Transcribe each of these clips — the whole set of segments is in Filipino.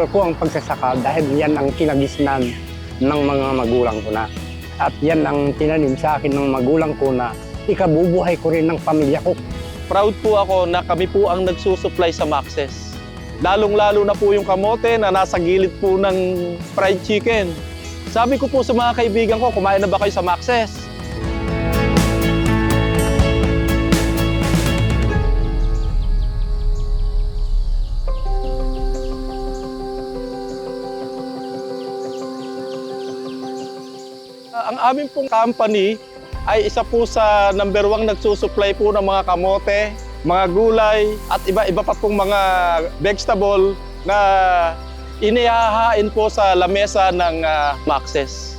mahal ko ang pagsasaka dahil yan ang kinagisnan ng mga magulang ko na. At yan ang tinanim sa akin ng magulang ko na ikabubuhay ko rin ng pamilya ko. Proud po ako na kami po ang nagsusupply sa Maxes. Lalong-lalo na po yung kamote na nasa gilid po ng fried chicken. Sabi ko po sa mga kaibigan ko, kumain na ba kayo sa Maxes? Ang aming pong company ay isa po sa number 1 nagsusupply po ng mga kamote, mga gulay at iba-iba pa pong mga vegetable na inihahain po sa lamesa ng Maxes.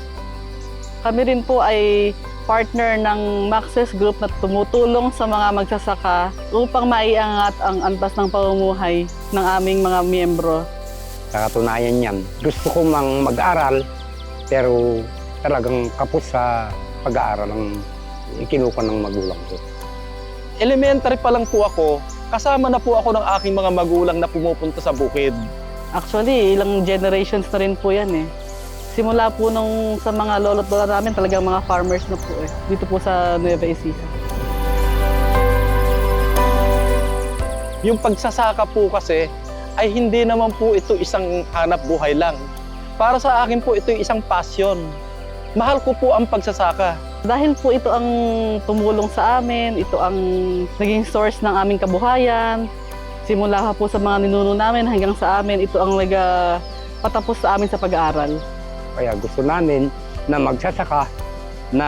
Kami rin po ay partner ng Maxes Group na tumutulong sa mga magsasaka upang maiangat ang antas ng pamumuhay ng aming mga miyembro. Sa katunayan yan, gusto ko mang mag-aral pero talagang kapos sa pag-aaral ang ikinuha ng magulang ko. Elementary pa lang po ako, kasama na po ako ng aking mga magulang na pumupunta sa bukid. Actually, ilang generations na rin po yan eh. Simula po nung sa mga lolo't lola namin, talagang mga farmers na po eh. Dito po sa Nueva Ecija. Yung pagsasaka po kasi ay hindi naman po ito isang hanap buhay lang. Para sa akin po ito isang passion. Mahal ko po ang pagsasaka. Dahil po ito ang tumulong sa amin, ito ang naging source ng aming kabuhayan. Simula po sa mga ninuno namin hanggang sa amin, ito ang patapos sa amin sa pag-aaral. Kaya gusto namin na magsasaka na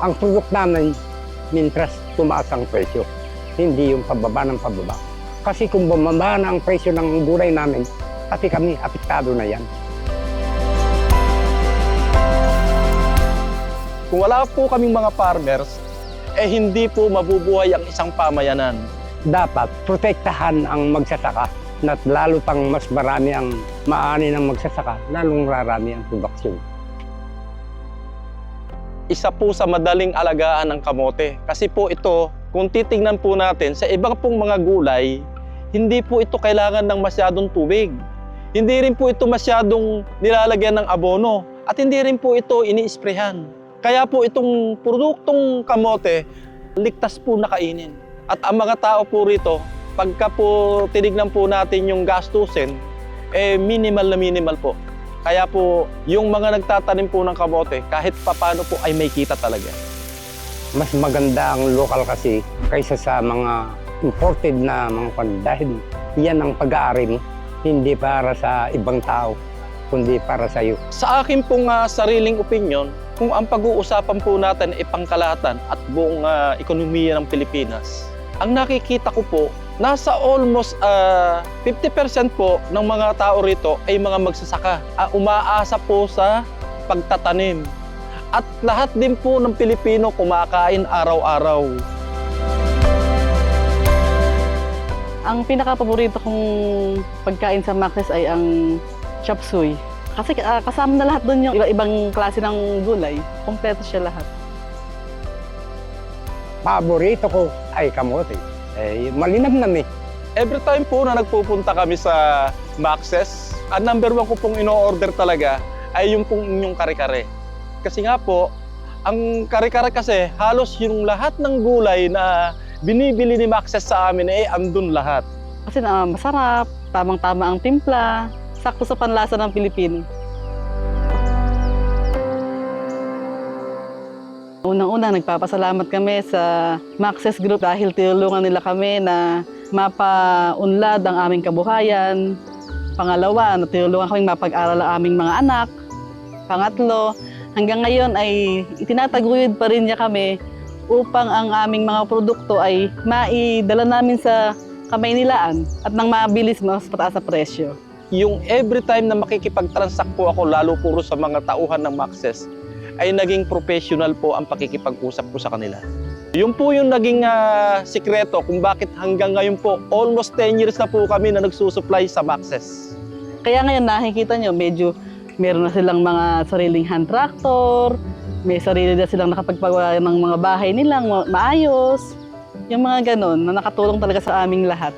ang tugot namin mintras tumaas ang presyo, hindi yung pababa ng pababa. Kasi kung bumaba na ang presyo ng gulay namin, pati kami apektado na yan. Kung wala po kaming mga farmers, hindi po mabubuhay ang isang pamayanan. Dapat protektahan ang magsasaka na lalo pang mas marami ang maani ng magsasaka, lalong rarami ang produksyon. Isa po sa madaling alagaan ng kamote. Kasi po ito, kung titingnan po natin sa ibang pong mga gulay, hindi po ito kailangan ng masyadong tubig. Hindi rin po ito masyadong nilalagyan ng abono. At hindi rin po ito ini-sprayhan. Kaya po itong produktong kamote, ligtas po na kainin. At ang mga tao po rito, pagka po tinignan po natin yung gastusin, minimal na minimal po. Kaya po yung mga nagtatanim po ng kamote, kahit papano po ay may kita talaga. Mas maganda ang local kasi kaysa sa mga imported na mga pan dahil yan ang pag-aari mo, hindi para sa ibang tao, kundi para sa iyo. Sa akin pong sariling opinion, kung ang pag-uusapan po natin ay pangkalahatan at buong ekonomiya ng Pilipinas, ang nakikita ko po, nasa almost 50% po ng mga tao rito ay mga magsasaka. Umaasa po sa pagtatanim. At lahat din po ng Pilipino kumakain araw-araw. Ang pinaka-paborito kong pagkain sa Maxes ay ang chop suey. Kasi kasama na lahat doon yung iba-ibang klase ng gulay. Kompleto siya lahat. Paborito ko ay kamote. Malinamnam eh. Every time po na nagpupunta kami sa Maxes, ang number 1 ko pong ino-order talaga ay yung pong inyong kare-kare. Kasi nga po, ang kare-kare kasi halos yung lahat ng gulay na binibili ni Maxes sa amin andun lahat. Kasi masarap, tamang-tama ang timpla, sakto sa panlasa ng Pilipino. Unang-una, nagpapasalamat kami sa Maxes Group dahil tinulungan nila kami na mapaunlad ang aming kabuhayan. Pangalawa, tinulungan kami mapag-aral ang aming mga anak. Pangatlo, hanggang ngayon ay itinataguyod pa rin niya kami upang ang aming mga produkto ay maidala namin sa Kamaynilaan at nang mabilis mas pataas sa presyo. Yung every time na makikipag-transact po ako, lalo puro sa mga tauhan ng Maxes, ay naging professional po ang pakikipag-usap ko sa kanila. Yun po yung naging sikreto kung bakit hanggang ngayon po, almost 10 years na po kami na nagsusupply sa Maxes. Kaya ngayon nakikita nyo, medyo meron na silang mga sariling hand tractor, may sarili na silang nakapagpagawa ng mga bahay nilang maayos. Yung mga ganon na nakatulong talaga sa aming lahat.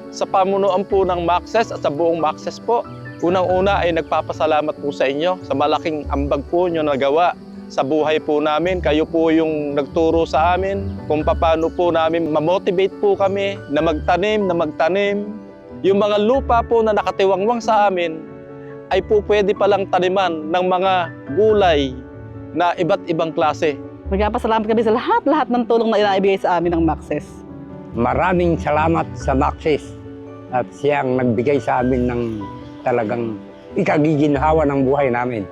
Sa pamunuan po ng Maxes at sa buong Maxes po, Unang-una ay nagpapasalamat po sa inyo sa malaking ambag po nyo nagawa sa buhay po namin. Kayo po yung nagturo sa amin kung paano po namin mamotivate po kami na magtanim. Yung mga lupa po na nakatiwangwang sa amin ay po pwede palang taniman ng mga gulay na iba't ibang klase. Nagpapasalamat kami sa lahat ng tulong na inaibigay sa amin ng Maxis. Maraming salamat sa Maxis at siyang nagbigay sa amin ng talagang ikagiginhawa ng buhay namin.